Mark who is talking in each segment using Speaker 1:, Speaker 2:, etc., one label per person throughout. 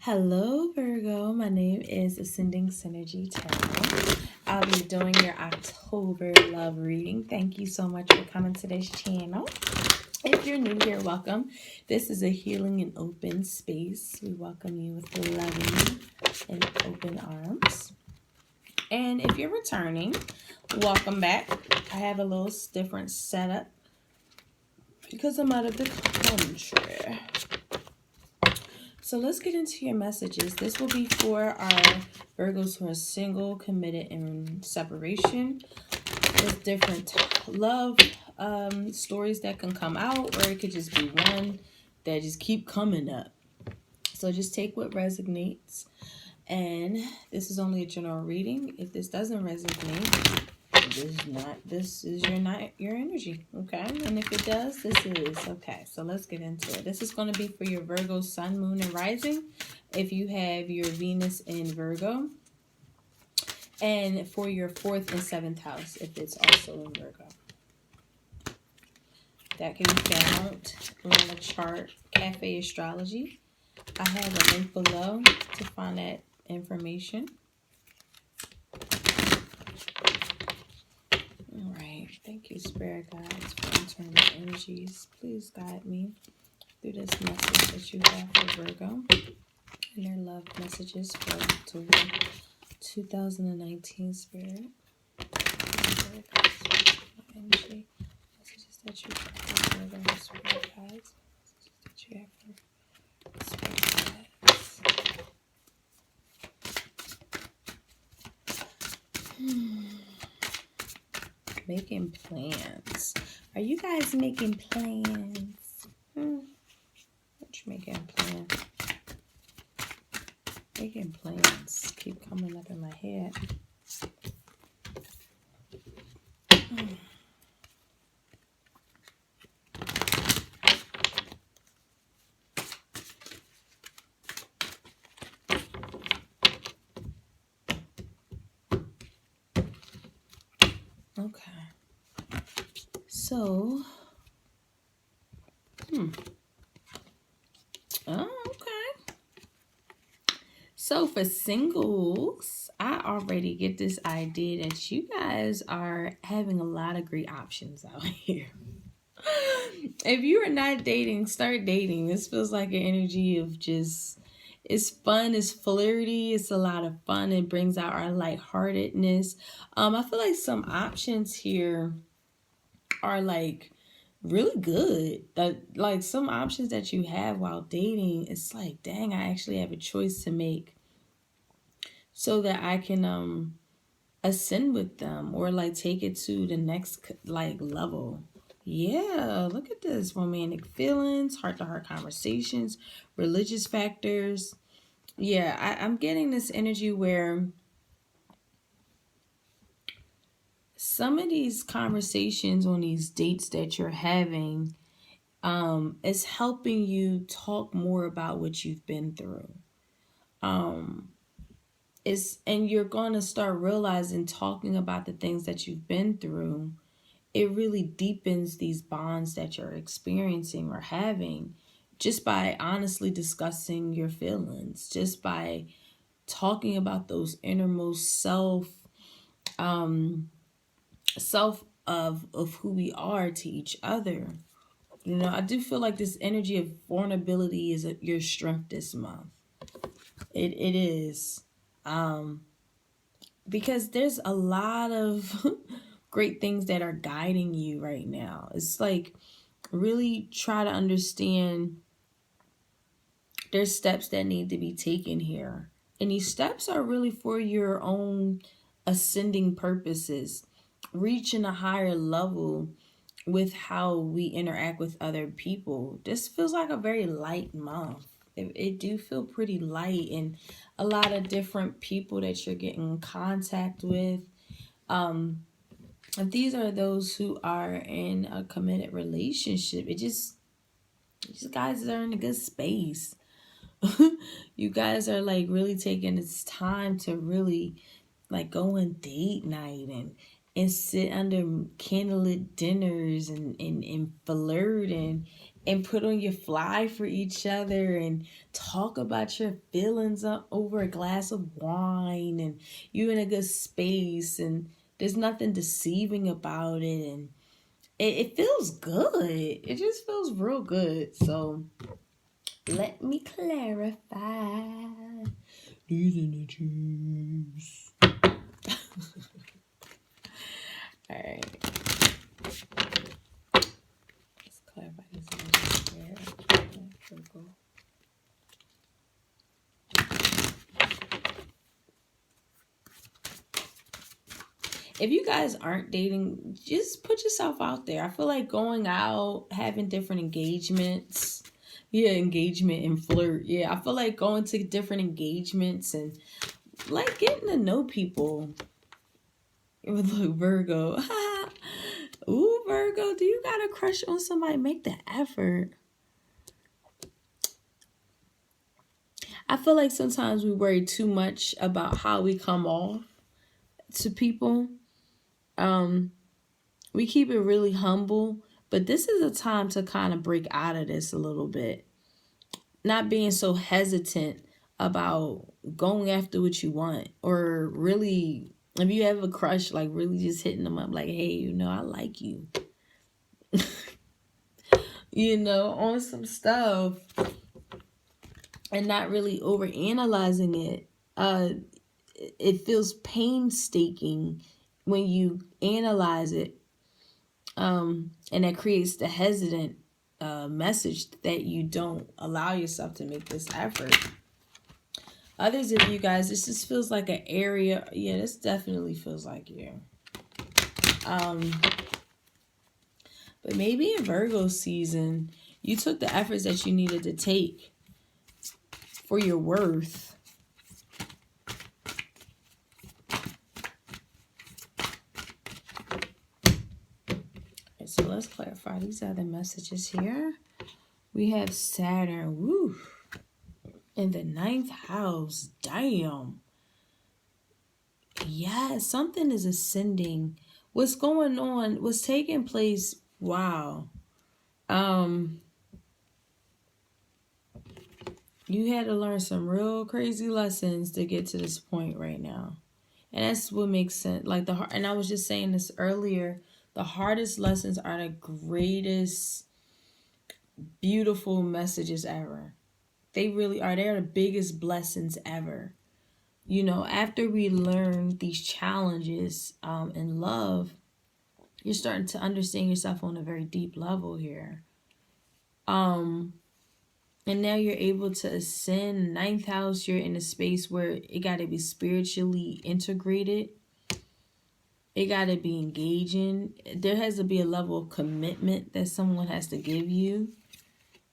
Speaker 1: Hello, Virgo. My name is Ascending Synergy Tarot. I'll be doing your October love reading. Thank you so much for coming to this channel. If you're new here, welcome. This is a healing and open space. We welcome you with loving and open arms. And if you're returning, welcome back. I have a little different setup because I'm out of the country. So let's get into your messages. This will be for our Virgos who are single, committed, and separation. There's different love stories that can come out, or it could just be one that just keep coming up. So just take what resonates. And this is only a general reading. If this doesn't resonate, this is your energy, okay? And if it does, this is okay. So let's get into it. This is going to be for your Virgo sun, moon, and rising. If you have your Venus in Virgo, and for your 4th and 7th house, if it's also in Virgo. That can be found on the chart Cafe Astrology. I have a link below to find that information. All right. Thank you, Spirit Guides, for internal energies. Please guide me through this message that you have for Virgo and their love messages for October 2019, Spirit. Spirit Guides, energy messages that you have for Virgo, Spirit Guides, messages that you have for Spirit Guides. Making plans. Are you guys making plans? What you making plans? Making plans keep coming up in my head. Okay. So, oh, okay. So for singles, I already get this idea that you guys are having a lot of great options out here. If you are not dating, start dating. This feels like an energy of just, it's fun, it's flirty, it's a lot of fun. It brings out our lightheartedness. I feel like some options here are like really good. That like some options that you have while dating, it's like, dang, I actually have a choice to make so that I can ascend with them or like take it to the next like level. Yeah, look at this. Romantic feelings, heart-to-heart conversations, religious factors. Yeah, I'm getting this energy where some of these conversations on these dates that you're having is helping you talk more about what you've been through. And you're going to start realizing talking about the things that you've been through, it really deepens these bonds that you're experiencing or having just by honestly discussing your feelings, just by talking about those innermost self of who we are to each other. You know, I do feel like this energy of vulnerability is your strength this month. It is. Because there's a lot of great things that are guiding you right now. It's like really try to understand there's steps that need to be taken here. And these steps are really for your own ascending purposes, reaching a higher level with how we interact with other people. This feels like a very light month. It do feel pretty light, and a lot of different people that you're getting in contact with. And these are those who are in a committed relationship. These guys are in a good space. You guys are like really taking this time to really like go on date night and sit under candlelit dinners and flirt and put on your fly for each other and talk about your feelings over a glass of wine, and you in a good space, and there's nothing deceiving about it, and it feels good. It just feels real good. So let me clarify these energies. All right. Let's clarify these energies here. Virgo. If you guys aren't dating, just put yourself out there. I feel like going out, having different engagements. Yeah, engagement and flirt. Yeah, I feel like going to different engagements and like getting to know people. Look, Virgo. Ooh, Virgo, do you got a crush on somebody? Make the effort. I feel like sometimes we worry too much about how we come off to people. We keep it really humble, but this is a time to kind of break out of this a little bit. Not being so hesitant about going after what you want, or really, if you have a crush, like really just hitting them up like, hey, you know, I like you. You know, on some stuff, and not really over analyzing it. It feels painstaking when you analyze it, and that creates the hesitant message that you don't allow yourself to make this effort. Others of you guys, this just feels like an area. Yeah, this definitely feels like you. But maybe in Virgo season, you took the efforts that you needed to take for your worth. Okay, so let's clarify these other messages here. We have Saturn, woo, in the 9th house. Damn. Yeah, something is ascending. What's going on? What's taking place? Wow. You had to learn some real crazy lessons to get to this point right now. And that's what makes sense. Like and I was just saying this earlier, the hardest lessons are the greatest, beautiful messages ever. They really are. They're the biggest blessings ever. You know, after we learn these challenges in love, you're starting to understand yourself on a very deep level here. And now you're able to ascend. 9th house, you're in a space where it got to be spiritually integrated. It got to be engaging. There has to be a level of commitment that someone has to give you.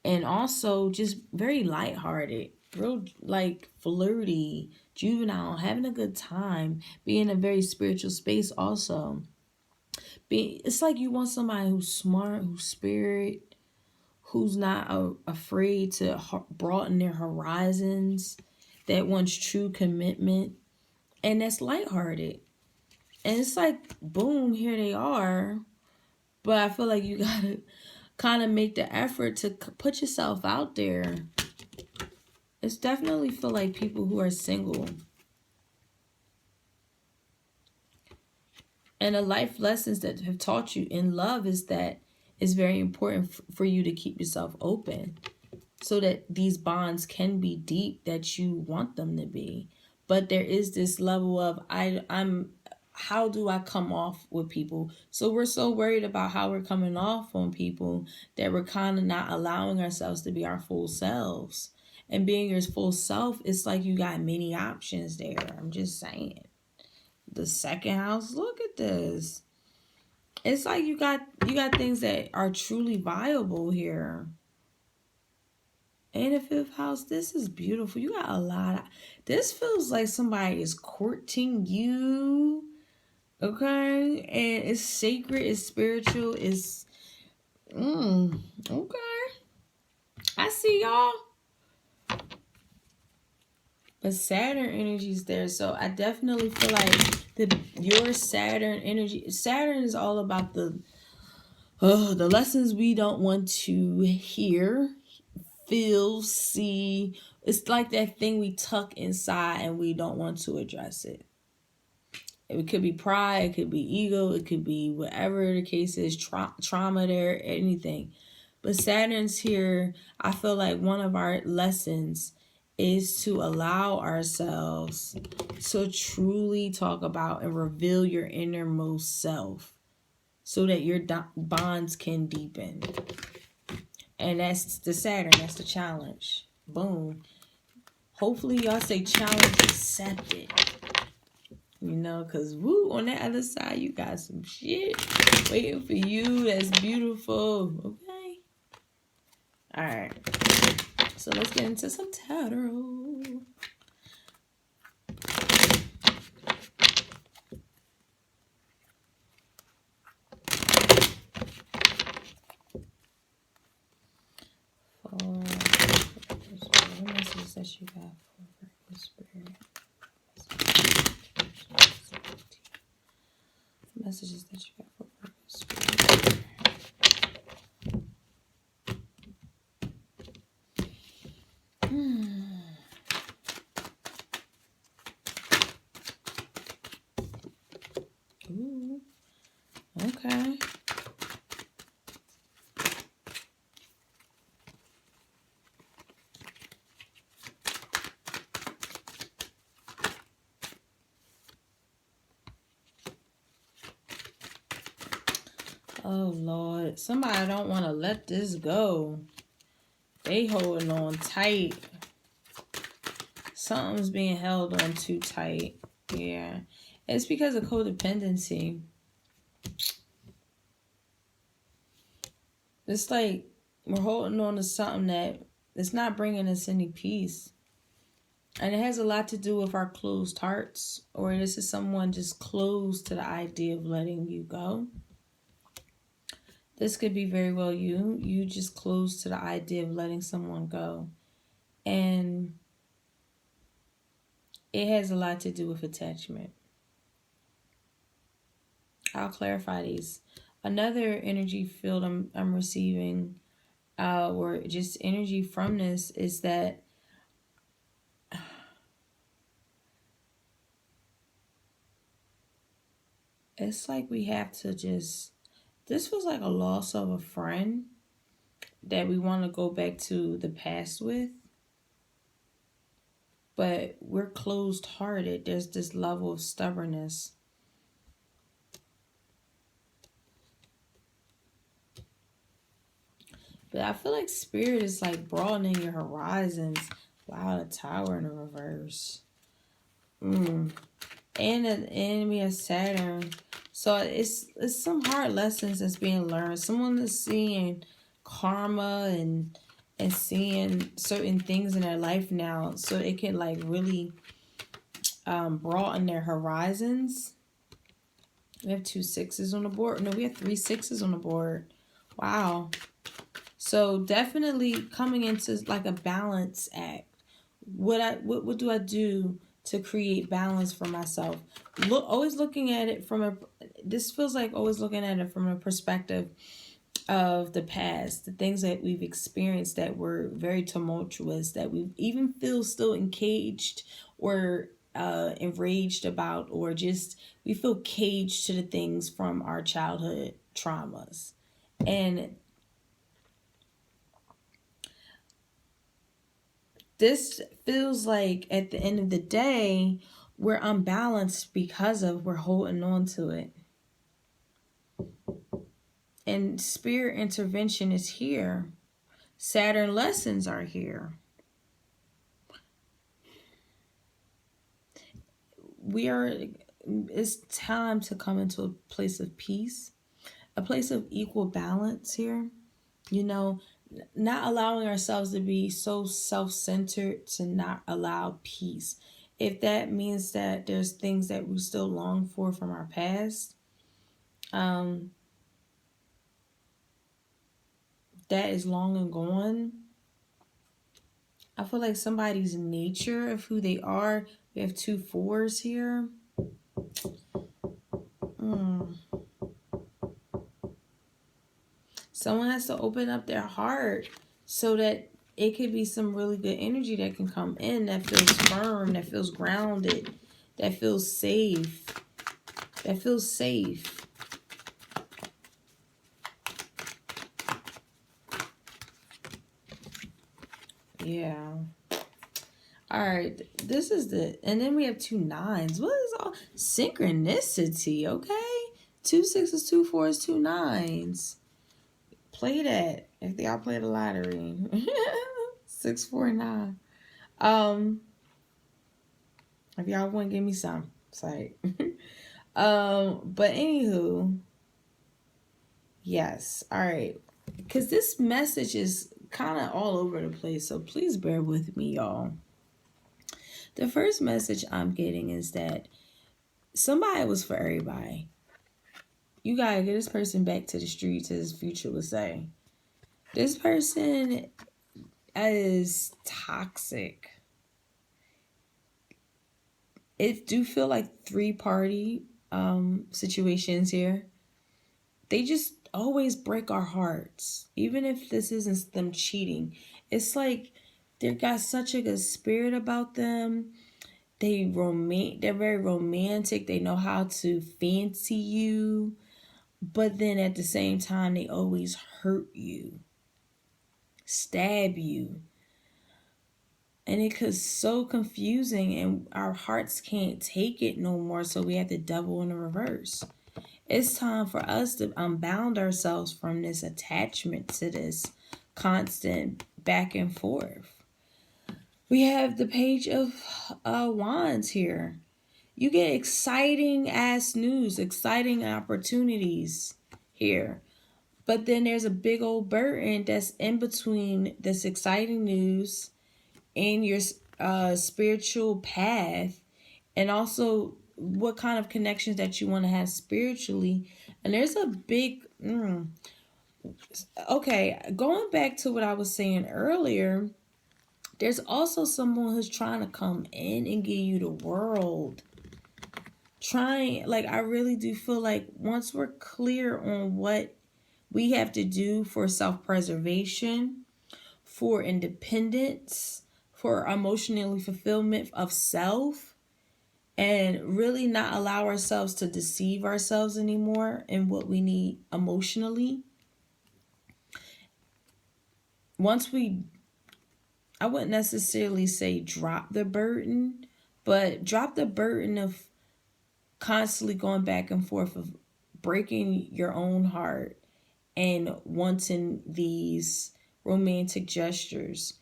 Speaker 1: And also just very lighthearted, real like flirty, juvenile, having a good time, being in a very spiritual space also. It's like you want somebody who's smart, who's spirit, who's not afraid to broaden their horizons, that wants true commitment, and that's lighthearted. And it's like, boom, here they are. But I feel like you gotta kind of make the effort to put yourself out there. It's definitely feel like people who are single. And the life lessons that have taught you in love is that it's very important for you to keep yourself open so that these bonds can be deep that you want them to be. But there is this level of how do I come off with people? So we're so worried about how we're coming off on people that we're kind of not allowing ourselves to be our full selves. And being your full self, it's like you got many options there. I'm just saying. The 2nd house, look at this. It's like you got things that are truly viable here. And the 5th house, this is beautiful. You got a lot. This feels like somebody is courting you. Okay? And it's sacred, it's spiritual, it's... okay. I see y'all. But Saturn energy is there. So I definitely feel like your Saturn energy... Saturn is all about the the lessons we don't want to hear, feel, see. It's like that thing we tuck inside and we don't want to address it. It could be pride, it could be ego, it could be whatever the case is, trauma there, anything. But Saturn's here. I feel like one of our lessons is to allow ourselves to truly talk about and reveal your innermost self so that your bonds can deepen. And that's the Saturn. That's the challenge. Boom. Hopefully y'all say challenge accepted. You know, because woo, on that other side, you got some shit waiting for you. That's beautiful. Okay. All right. So let's get into some tarot. What messages that you got for Virgo Spirit? Messages that you got for Virgo Spirit. Ooh. Okay. Oh Lord, somebody don't want to let this go. They holding on tight. Something's being held on too tight. Yeah. It's because of codependency. It's like we're holding on to something that it's not bringing us any peace. And it has a lot to do with our closed hearts. Or this is someone just closed to the idea of letting you go. This could be very well you. You just closed to the idea of letting someone go. And it has a lot to do with attachment. I'll clarify these. Another energy field I'm receiving, or just energy from this, is that it's like we have to just, this was like a loss of a friend that we want to go back to the past with. But we're closed-hearted. There's this level of stubbornness. But I feel like Spirit is like broadening your horizons. Wow, the Tower in the reverse. And the enemy of Saturn. So it's some hard lessons that's being learned. Someone is seeing karma and seeing certain things in their life now, so it can like really broaden their horizons. We have 2 6s on the board. No, we have 3 6s on the board. Wow. So definitely coming into like a balance act. What do I do to create balance for myself? Always looking at it from this feels like always looking at it from a perspective of the past, the things that we've experienced that were very tumultuous, that we even feel still encaged or enraged about, or just we feel caged to the things from our childhood traumas. And this feels like at the end of the day, we're unbalanced because of we're holding on to it. And spirit intervention is here. Saturn lessons are here. It's time to come into a place of peace, a place of equal balance here. You know, not allowing ourselves to be so self-centered to not allow peace. If that means that there's things that we still long for from our past, that is long and gone. I feel like somebody's nature of who they are. We have 2 4s here. Someone has to open up their heart so that it could be some really good energy that can come in, that feels firm, that feels grounded, that feels safe. That feels safe. Yeah. All right. This is and then we have 2 9s. What is all synchronicity? Okay. 2 6s, 2 4s, 2 9s. Play that if y'all play the lottery. 6 4 9. If y'all want to give me some, it's like, but anywho, yes. All right. Because this message is kind of all over the place, so please bear with me, y'all. The first message I'm getting is that somebody was for everybody. You gotta get this person back to the streets, as Future would say. This person is toxic. It do feel like 3-party situations here. They just always break our hearts, even if this isn't them cheating. It's like they got such a good spirit about them. They're very romantic. They know how to fancy you, but then at the same time, they always hurt you, stab you. And it gets so confusing, and our hearts can't take it no more, so we have to double in the reverse. It's time for us to unbound ourselves from this attachment to this constant back and forth. We have the Page of Wands here. You get exciting ass news, exciting opportunities here. But then there's a big old burden that's in between this exciting news and your spiritual path, and also what kind of connections that you want to have spiritually. And there's a big okay, going back to what I was saying earlier, there's also someone who's trying to come in and give you the world. I really do feel like once we're clear on what we have to do for self-preservation, for independence, for emotionally fulfillment of self, and really not allow ourselves to deceive ourselves anymore in what we need emotionally. I wouldn't necessarily say drop the burden, but drop the burden of constantly going back and forth of breaking your own heart and wanting these romantic gestures.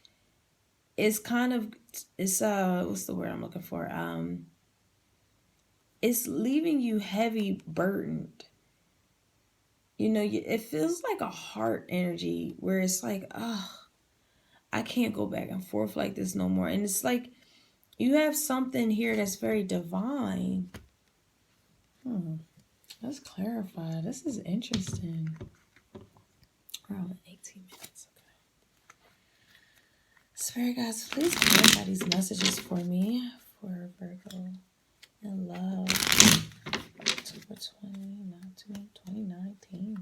Speaker 1: It's what's the word I'm looking for? It's leaving you heavy burdened. It feels like a heart energy where it's like, I can't go back and forth like this no more. And it's like you have something here that's very divine. Let's clarify. This is interesting. Around 18 minutes. Okay. Spirit guys, please clarify these messages for me for Virgo and love. October 2019.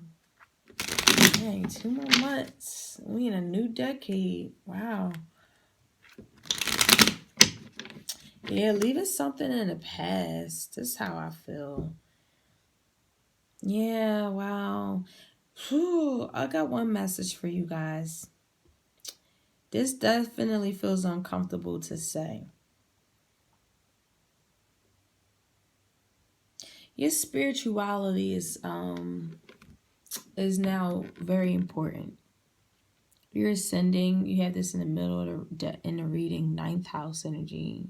Speaker 1: Dang, 2 more months. We in a new decade. Wow. Yeah, leaving something in the past. This is how I feel. Yeah, wow. Whew, I got one message for you guys. This definitely feels uncomfortable to say. Your spirituality is now very important. You're ascending. You have this in the middle of in the reading, 9th house energy,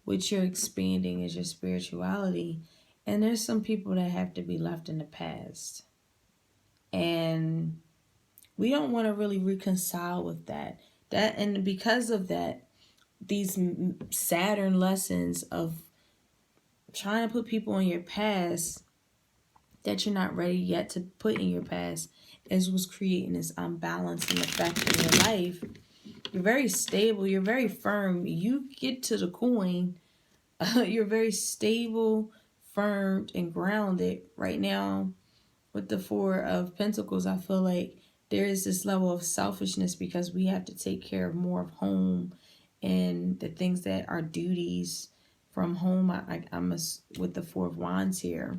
Speaker 1: which you're expanding is your spirituality. And there's some people that have to be left in the past. And we don't want to really reconcile with that. And because of that, these Saturn lessons of trying to put people in your past that you're not ready yet to put in your past is what's creating this unbalancing effect in your life. You're very stable. You're very firm. You get to the coin. You're very stable, firm, and grounded right now. With the 4 of Pentacles, I feel like there is this level of selfishness because we have to take care of more of home and the things that are duties from home. I'm with the Four of Wands here.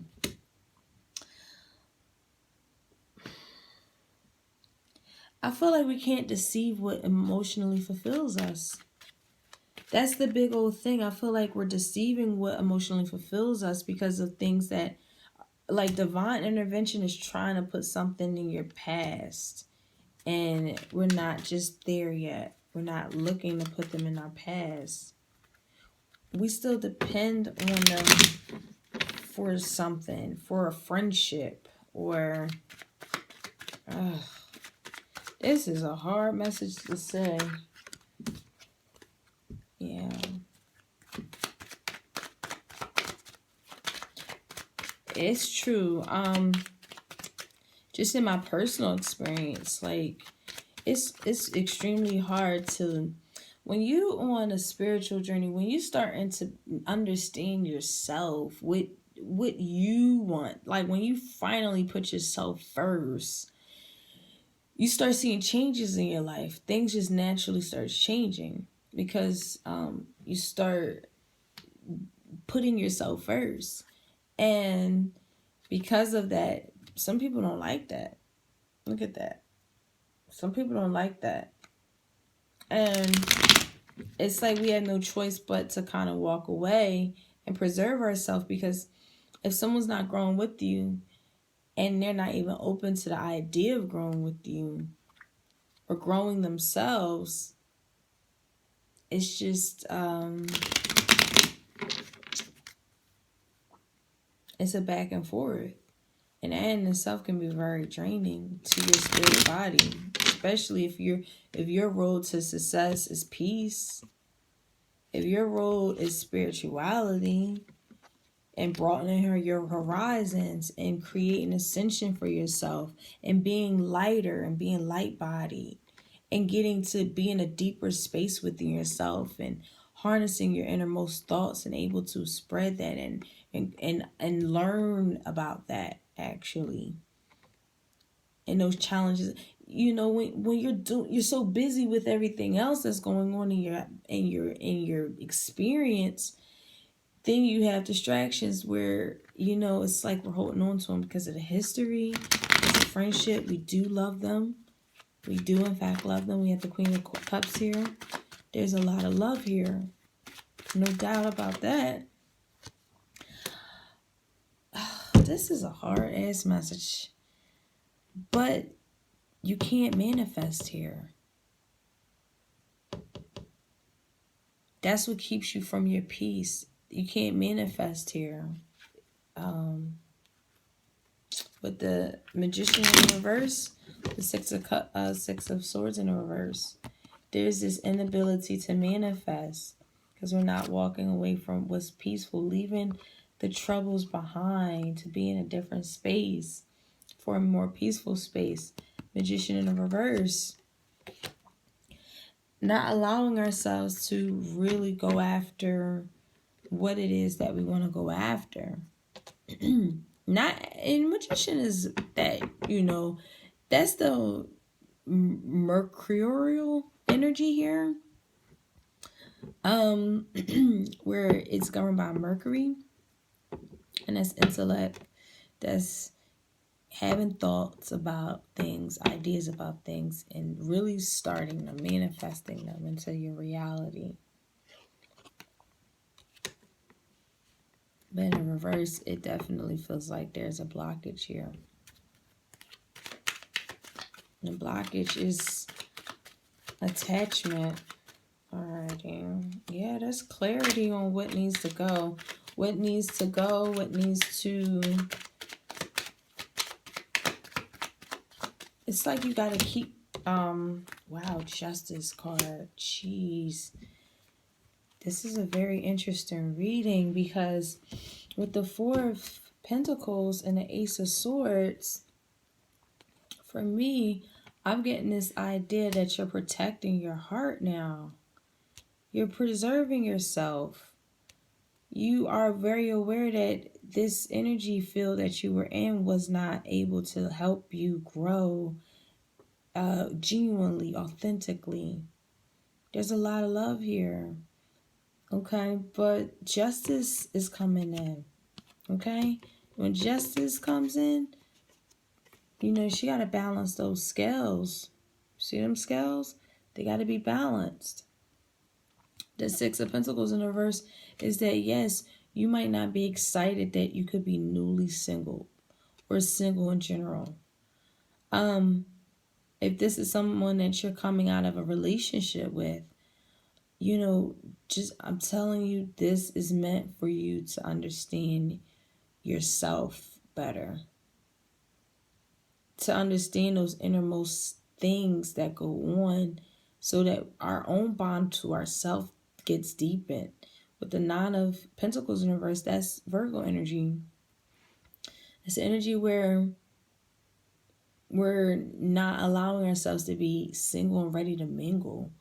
Speaker 1: I feel like we can't deceive what emotionally fulfills us. That's the big old thing. I feel like we're deceiving what emotionally fulfills us because of things that, like, divine intervention is trying to put something in your past. And we're not just there yet. We're not looking to put them in our past. We still depend on them for something, for a friendship, or... this is a hard message to say. Yeah. It's true. Just in my personal experience, like, it's extremely hard to, when you on a spiritual journey, when you starting to understand yourself, what you want, like when you finally put yourself first, you start seeing changes in your life. Things just naturally start changing because you start putting yourself first. And because of that, some people don't like that. Look at that. Some people don't like that. And it's like we have no choice but to kind of walk away and preserve ourselves, because if someone's not growing with you and they're not even open to the idea of growing with you or growing themselves, it's just it's a back and forth. And that in itself can be very draining to your spirit body, especially if your road to success is peace, if your road is spirituality and broadening your horizons and creating ascension for yourself and being lighter and being light-bodied and getting to be in a deeper space within yourself and harnessing your innermost thoughts and able to spread that and learn about that, actually. And those challenges, when you're so busy with everything else that's going on in your experience, then you have distractions where it's like we're holding on to them because of the history, because of friendship. We do love them. We do in fact love them. We have the Queen of Cups here. There's a lot of love here, no doubt about that. This is a hard ass message, but you can't manifest here. That's what keeps you from your peace. You can't manifest here. With the Magician in reverse, the Six of Swords in reverse, there's this inability to manifest because we're not walking away from what's peaceful, leaving the troubles behind to be in a different space, for a more peaceful space. Magician in the reverse. Not allowing ourselves to really go after what it is that we want to go after. And Magician is that, that's the mercurial energy here. Where it's governed by Mercury. And that's intellect. That's having thoughts about things, ideas about things, and really starting them, manifesting them into your reality. But in reverse, it definitely feels like there's a blockage here. The blockage is attachment. Alrighty. Yeah, there's clarity on what needs to go. What needs to go, what needs to... It's like you gotta keep... Wow, Justice card. Jeez. This is a very interesting reading because with the Four of Pentacles and the Ace of Swords, for me, I'm getting this idea that you're protecting your heart now. You're preserving yourself. You are very aware that this energy field that you were in was not able to help you grow genuinely, authentically. There's a lot of love here. Okay, but justice is coming in. Okay, when justice comes in, you know, she got to balance those scales. See them scales? They got to be balanced. The Six of Pentacles in reverse is that, yes, you might not be excited that you could be newly single or single in general. If this is someone that you're coming out of a relationship with, you know, just, I'm telling you, this is meant for you to understand yourself better, to understand those innermost things that go on, so that our own bond to ourself gets deepened. With the Nine of Pentacles in reverse, that's Virgo energy. It's energy where we're not allowing ourselves to be single and ready to mingle.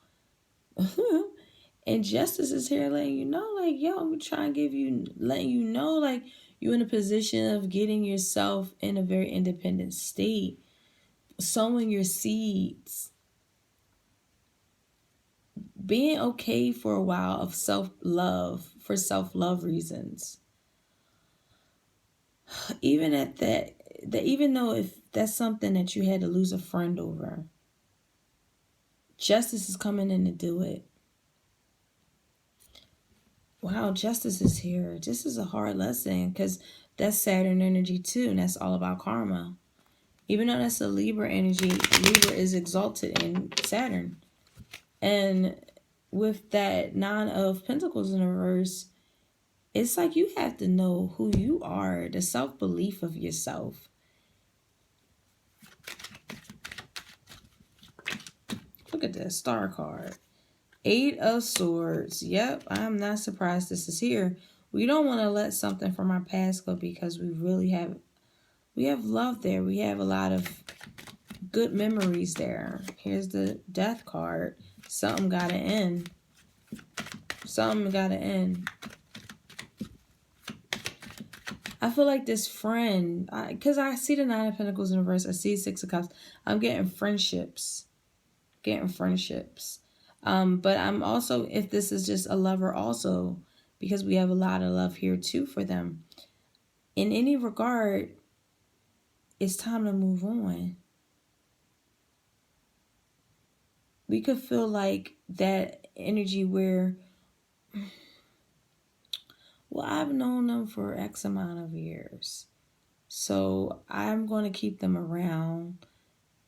Speaker 1: And justice is here letting you know, like, yo, I'm trying to letting you know, like, you're in a position of getting yourself in a very independent state, sowing your seeds, being okay for a while of self-love, for self-love reasons. Even at that even though if that's something that you had to lose a friend over, justice is coming in to do it. Wow, justice is here. This is a hard lesson because that's Saturn energy too, and that's all about karma. Even though that's a Libra energy, Libra is exalted in Saturn. And with that Nine of Pentacles in reverse, it's like you have to know who you are, the self-belief of yourself. Look at this Star card. Eight of Swords. Yep, I'm not surprised this is here. We don't want to let something from our past go because we have love there. We have a lot of good memories there. Here's the Death card. Something gotta end. Something gotta end. I feel like this friend, because I see the Nine of Pentacles in reverse, I see Six of Cups. I'm getting friendships. But I'm also, if this is just a lover also, because we have a lot of love here too for them. In any regard, it's time to move on. We could feel like that energy where, well, I've known them for X amount of years, so I'm going to keep them around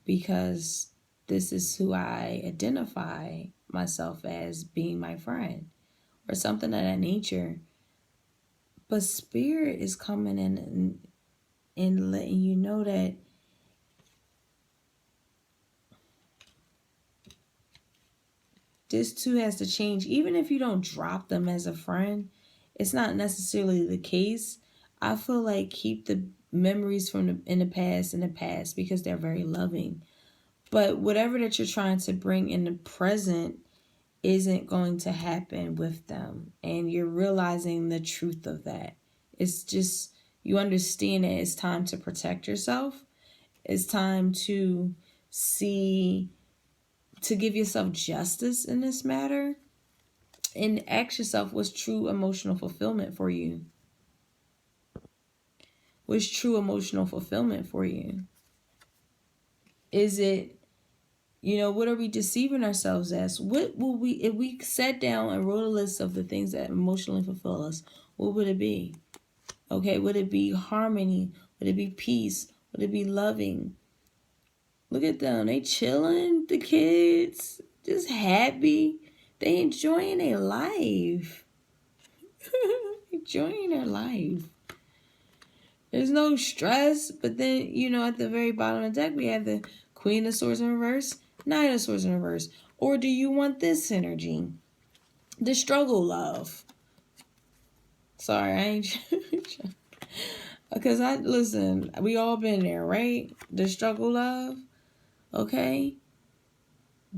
Speaker 1: because this is who I identify myself as being my friend, or something of that nature. But Spirit is coming in and letting you know that this too has to change. Even if you don't drop them as a friend, it's not necessarily the case. I feel like keep the memories from in the past because they're very loving. But whatever that you're trying to bring in the present isn't going to happen with them. And you're realizing the truth of that. It's just, you understand that it's time to protect yourself. It's time to give yourself justice in this matter. And ask yourself, what's true emotional fulfillment for you? What's true emotional fulfillment for you? Is it, what are we deceiving ourselves as? What will we, if we sat down and wrote a list of the things that emotionally fulfill us, what would it be? Okay, would it be harmony? Would it be peace? Would it be loving? Look at them. They chilling, the kids, just happy. They enjoying their life. Enjoying their life. There's no stress. But then, at the very bottom of the deck, we have the Queen of Swords in reverse, Knight of Swords in reverse. Or do you want this energy? The struggle love. Sorry, I ain't... Because listen, we all been there, right? The struggle love. Okay?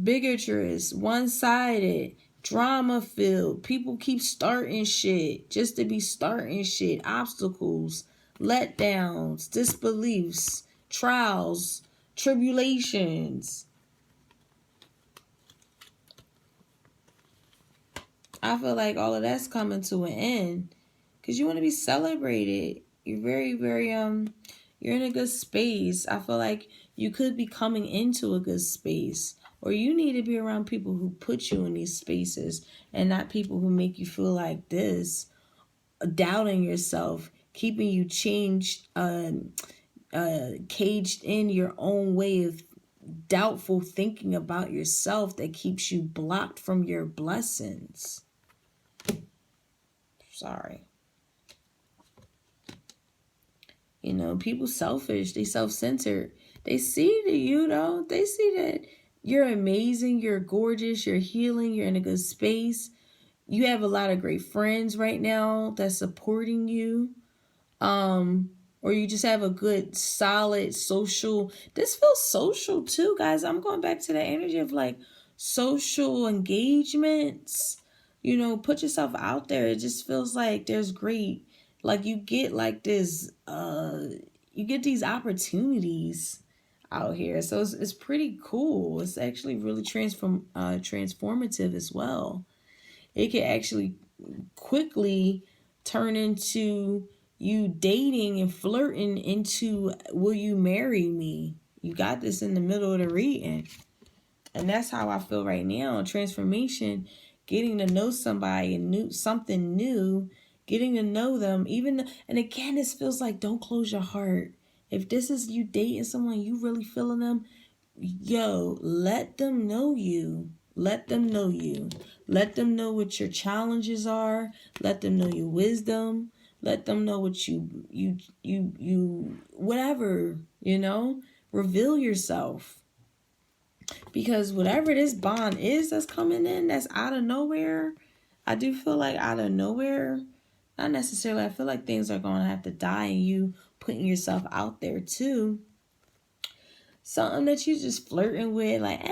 Speaker 1: Bigotry, one-sided, drama-filled. People keep starting shit just to be starting shit. Obstacles, letdowns, disbeliefs, trials, tribulations. I feel like all of that's coming to an end because you want to be celebrated. You're very, very, you're in a good space. I feel like you could be coming into a good space, or you need to be around people who put you in these spaces and not people who make you feel like this, doubting yourself, keeping you caged in your own way of doubtful thinking about yourself that keeps you blocked from your blessings. Sorry. You know, people selfish, they self-centered. They see to you though. They see that you're amazing, you're gorgeous, you're healing, you're in a good space. You have a lot of great friends right now that's supporting you. Or you just have a good solid social, this feels social too, guys. I'm going back to the energy of like social engagements. You know, put yourself out there. It just feels like there's great, like you get like this you get these opportunities out here. So it's pretty cool. It's actually really transformative as well. It can actually quickly turn into you dating and flirting into, will you marry me? You got this in the middle of the reading. And that's how I feel right now. Transformation, getting to know somebody and something new, getting to know them. And again, this feels like, don't close your heart. If this is you dating someone, you really feeling them, yo, let them know you. Let them know you. Let them know what your challenges are. Let them know your wisdom. Let them know what you whatever, you know, reveal yourself. Because whatever this bond is that's coming in, that's out of nowhere, I do feel like out of nowhere, not necessarily, I feel like things are going to have to die and you putting yourself out there too. Something that you just flirting with, like,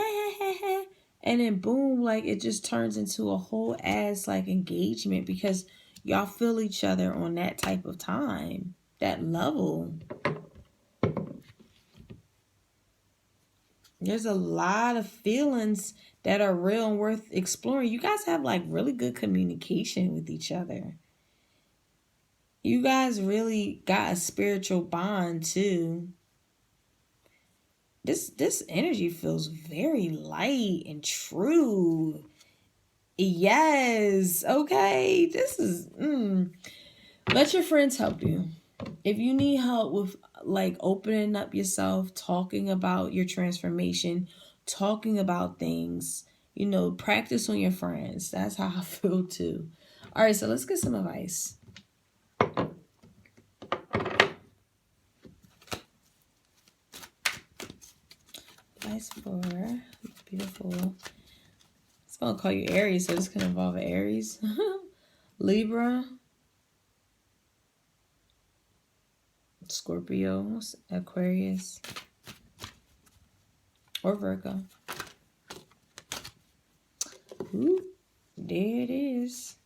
Speaker 1: and then boom, like it just turns into a whole ass like engagement because y'all feel each other on that type of time, that level. There's a lot of feelings that are real and worth exploring. You guys have like really good communication with each other. You guys really got a spiritual bond too. This energy feels very light and true. Yes. Okay. This is let your friends help you. If you need help with like opening up yourself, talking about your transformation, talking about things, you know, practice on your friends. That's how I feel too. All right, so let's get some advice. Advice for beautiful. It's gonna call you Aries, so this can involve Aries, Libra, Scorpio, Aquarius, or Virgo. Ooh, there it is.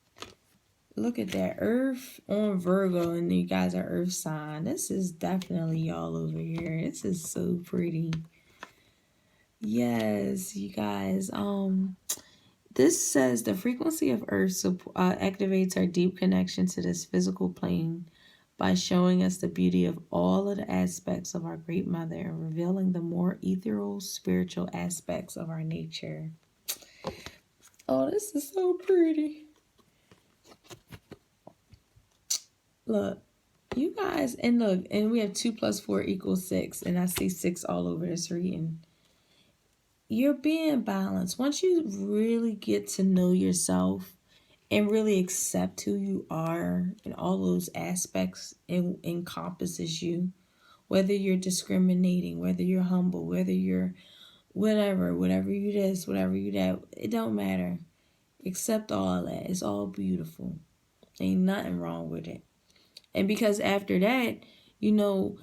Speaker 1: Look at that. Earth on Virgo, and you guys are Earth sign. This is definitely y'all over here. This is so pretty. Yes, you guys. This says the frequency of Earth activates our deep connection to this physical plane by showing us the beauty of all of the aspects of our great mother and revealing the more ethereal, spiritual aspects of our nature. Oh, this is so pretty. Look, you guys, and look, and we have 2 + 4 = 6, and I see 6 all over this reading. You're being balanced. Once you really get to know yourself and really accept who you are and all those aspects encompasses you, whether you're discriminating, whether you're humble, whether you're whatever you this, whatever you that, it don't matter. Accept all that. It's all beautiful. Ain't nothing wrong with it. And because after that, you know,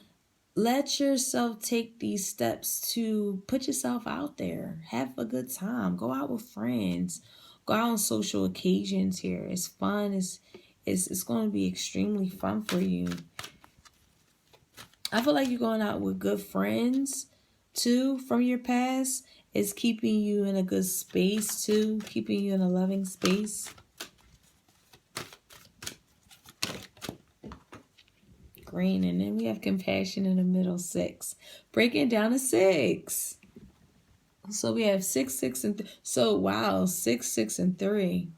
Speaker 1: let yourself take these steps to put yourself out there. Have a good time. Go out with friends. Go out on social occasions here. It's fun. It's going to be extremely fun for you. I feel like you're going out with good friends too from your past. It's keeping you in a good space too. Keeping you in a loving space. green. And then we have compassion in the middle, 6. Breaking down to 6. So we have 6, 6, and so wow, 6, 6, and 3.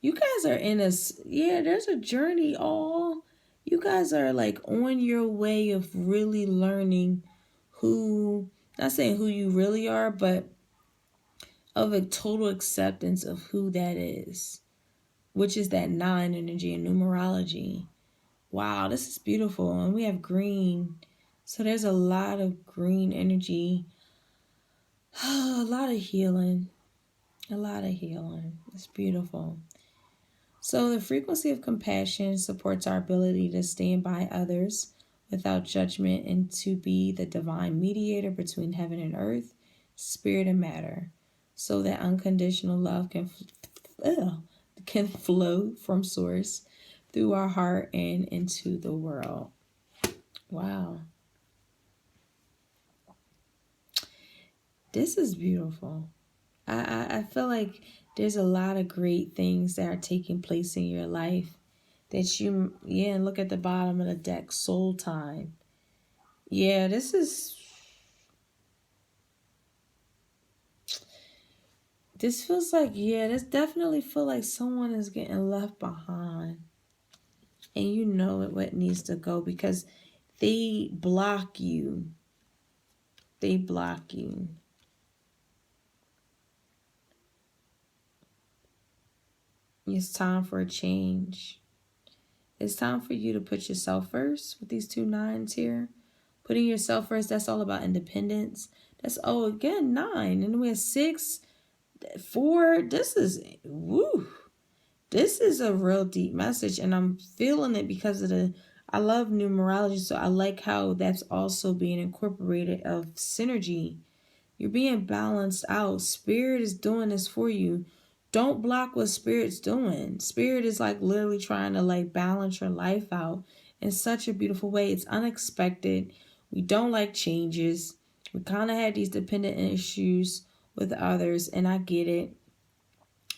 Speaker 1: You guys are in a, yeah, there's a journey all. You guys are like on your way of really learning who, not saying who you really are, but of a total acceptance of who that is, which is that 9 energy and numerology. Wow, this is beautiful. And we have green. So there's a lot of green energy. A lot of healing. A lot of healing. It's beautiful. So the frequency of compassion supports our ability to stand by others without judgment and to be the divine mediator between heaven and earth, spirit and matter, so that unconditional love can flow from source through our heart and into the world. Wow. This is beautiful. I feel like there's a lot of great things that are taking place in your life that you, yeah, and look at the bottom of the deck, soul time. Yeah, this feels like, yeah, this definitely feel like someone is getting left behind. And you know what needs to go because they block you. They block you. It's time for a change. It's time for you to put yourself first with these 2 9s here. Putting yourself first, that's all about independence. That's, oh, again, 9. And we have 6, 4. This is, woo. This is a real deep message. And I'm feeling it because of I love numerology. So I like how that's also being incorporated of synergy. You're being balanced out. Spirit is doing this for you. Don't block what Spirit's doing. Spirit is like literally trying to like balance your life out in such a beautiful way. It's unexpected. We don't like changes. We kind of had these dependent issues with others, and I get it.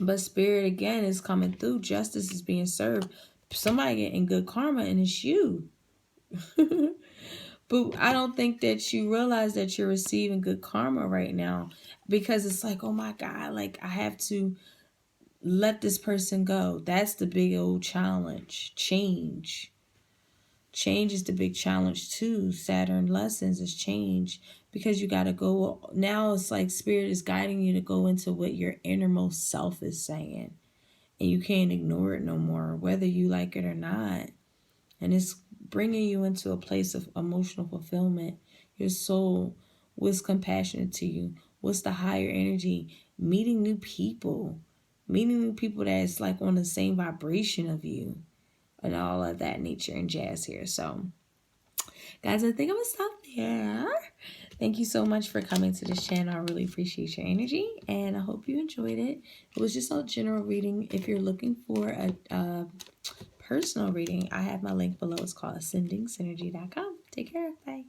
Speaker 1: But Spirit again is coming through. Justice is being served. Somebody getting good karma, and it's you. But I don't think that you realize that you're receiving good karma right now because it's like, oh my God, like I have to let this person go. That's the big old challenge. Change. Change is the big challenge too. Saturn lessons is change because you got to go. Now it's like Spirit is guiding you to go into what your innermost self is saying. And you can't ignore it no more, whether you like it or not. And it's bringing you into a place of emotional fulfillment. Your soul, what's compassionate to you? What's the higher energy? Meeting new people. Meeting new people that's like on the same vibration of you. And all of that nature and jazz here. So, guys, I think I'm going to stop there. Thank you so much for coming to this channel. I really appreciate your energy. And I hope you enjoyed it. It was just a general reading. If you're looking for a personal reading, I have my link below. It's called ascendingsynergy.com. Take care. Bye.